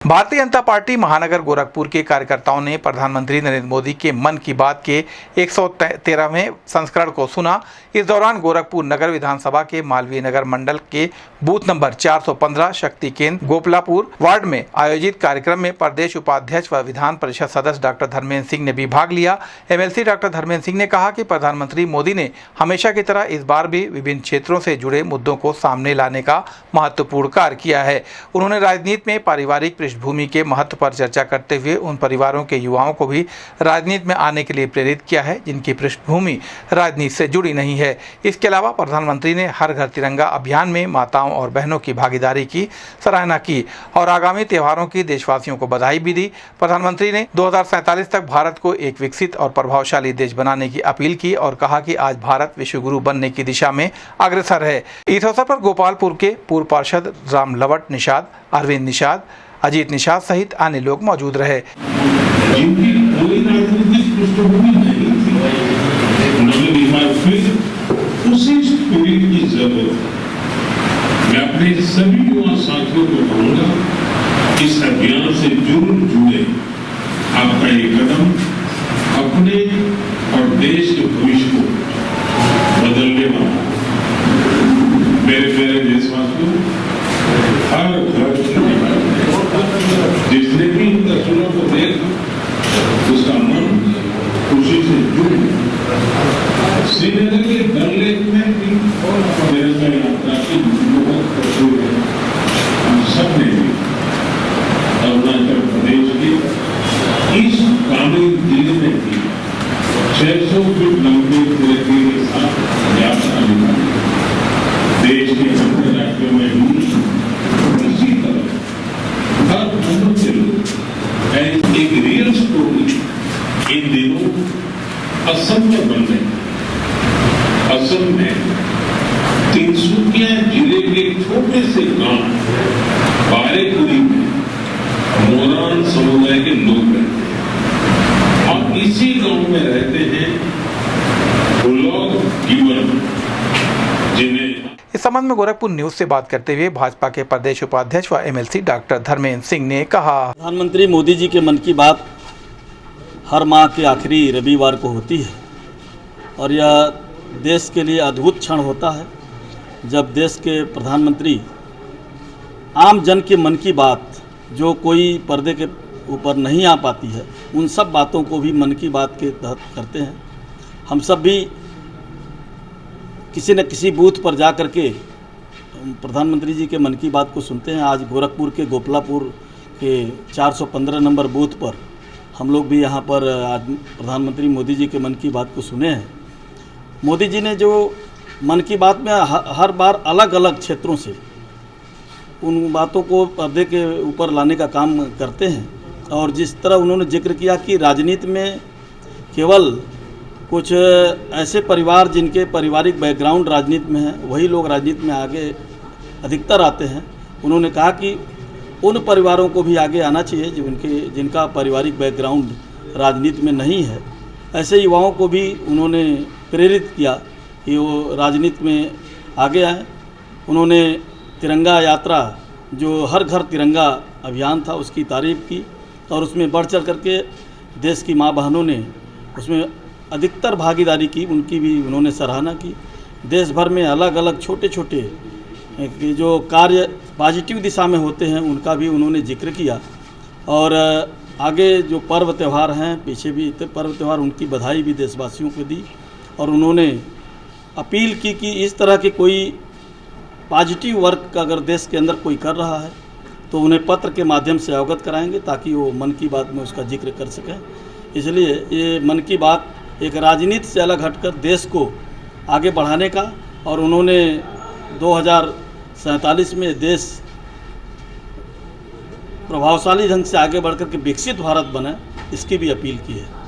Bharatiya Janata party महानगर गोरखपुर के कार्यकर्ताओं ने प्रधानमंत्री नरेंद्र मोदी के मन की बात के 113वें संस्करण को सुना। इस दौरान गोरखपुर नगर विधानसभा के मालवीय नगर मंडल के बूथ नंबर 415 शक्ति केंद्र गोपलापुर वार्ड में आयोजित कार्यक्रम में प्रदेश उपाध्यक्ष व विधान परिषद सदस्य डॉक्टर धर्मेंद्र सिंह ने भी भाग लिया। एमएलसी डॉक्टर धर्मेंद्र सिंह ने कहा कि प्रधानमंत्री मोदी ने हमेशा की तरह इस बार भी विभिन्न क्षेत्रों से जुड़े मुद्दों को सामने लाने का महत्वपूर्ण कार्य किया है। उन्होंने राजनीति में पारिवारिक पृष्ठभूमि के महत्व पर चर्चा करते हुए उन परिवारों के युवाओं को भी राजनीति में आने के लिए प्रेरित किया है जिनकी पृष्ठभूमि राजनीति से जुड़ी नहीं है। इसके अलावा प्रधानमंत्री ने हर घर तिरंगा अभियान में माताओं और बहनों की भागीदारी की सराहना की और आगामी त्योहारों की देशवासियों को बधाई भी दी। प्रधानमंत्री ने 2047 तक भारत को एक विकसित और प्रभावशाली देश बनाने की अपील की और कहा कि आज भारत विश्व गुरु बनने की दिशा में अग्रसर है। इस अवसर पर गोपालपुर के पूर्व पार्षद राम लवट निषाद, अरविंद निषाद, अजीत निषाद सहित अन्य लोग मौजूद रहे। जिनकी कोई राजनीतिक पृष्ठभूमि नहीं थी, उन्होंने एक बार फिर उसी स्पिरिट की जरूरत है। मैं अपने सभी युवा साथियों को कहूंगा, इस अभियान से जरूर जुड़े। आपका ये कदम अपने और देश के भविष्य को बदलने वाला। मेरे प्यारे देशवासियों, हर घर जिसने भी इन तस्वीरों को देखा उसका मन खुशी से जुड़ गया। श्रीनगर के डल लेक में भी तिरंगा यात्रा की बहुत तस्वीरें हम सब ने भी अरुणाचल प्रदेश के इस कानून जिले में भी 600 फीट लंबे तिरंगे के साथ यात्रा निकाली। देश के अन्य राज्यों में भी इसी तरह हर मनुष्य एक रियल स्टोरी इन दिनों असम में बन रही। असम में तिनसुकिया जिले के छोटे से गांव बारेकुरी में मोरान समुदाय के लोग रहते हैं और इसी गांव में रहते हैं वो लोग गिवन, जिन्हें इस संबंध में गोरखपुर न्यूज से बात करते हुए भाजपा के प्रदेश उपाध्यक्ष व एमएलसी डॉक्टर धर्मेंद्र सिंह ने कहा, प्रधानमंत्री मोदी जी के मन की बात हर माह के आखिरी रविवार को होती है और यह देश के लिए अद्भुत क्षण होता है जब देश के प्रधानमंत्री आम जन के मन की बात जो कोई पर्दे के ऊपर नहीं आ पाती है उन सब बातों को भी मन की बात के तहत करते हैं। हम सब भी किसी न किसी बूथ पर जा कर के प्रधानमंत्री जी के मन की बात को सुनते हैं। आज गोरखपुर के गोपलापुर के 415 नंबर बूथ पर हम लोग भी यहाँ पर आज प्रधानमंत्री मोदी जी के मन की बात को सुने हैं। मोदी जी ने जो मन की बात में हर बार अलग अलग क्षेत्रों से उन बातों को पर्दे के ऊपर लाने का काम करते हैं और जिस तरह उन्होंने जिक्र किया कि राजनीति में केवल कुछ ऐसे परिवार जिनके पारिवारिक बैकग्राउंड राजनीति में है वही लोग राजनीति में आगे अधिकतर आते हैं। उन्होंने कहा कि उन परिवारों को भी आगे आना चाहिए जिनका पारिवारिक बैकग्राउंड राजनीति में नहीं है। ऐसे युवाओं को भी उन्होंने प्रेरित किया कि वो राजनीति में आगे आएँ। उन्होंने तिरंगा यात्रा जो हर घर तिरंगा अभियान था उसकी तारीफ़ की और उसमें बढ़ चढ़ करके देश की माँ बहनों ने उसमें अधिकतर भागीदारी की, उनकी भी उन्होंने सराहना की। देश भर में अलग अलग छोटे छोटे जो कार्य पॉजिटिव दिशा में होते हैं उनका भी उन्होंने जिक्र किया और आगे जो पर्व त्यौहार हैं पीछे भी पर्व त्यौहार उनकी बधाई भी देशवासियों को दी और उन्होंने अपील की कि इस तरह की कोई पॉजिटिव वर्क अगर देश के अंदर कोई कर रहा है तो उन्हें पत्र के माध्यम से अवगत कराएंगे ताकि वो मन की बात में उसका जिक्र कर सकें। इसलिए ये मन की बात एक राजनीति से अलग हटकर देश को आगे बढ़ाने का और उन्होंने 2047 में देश प्रभावशाली ढंग से आगे बढ़कर के विकसित भारत बने इसकी भी अपील की है।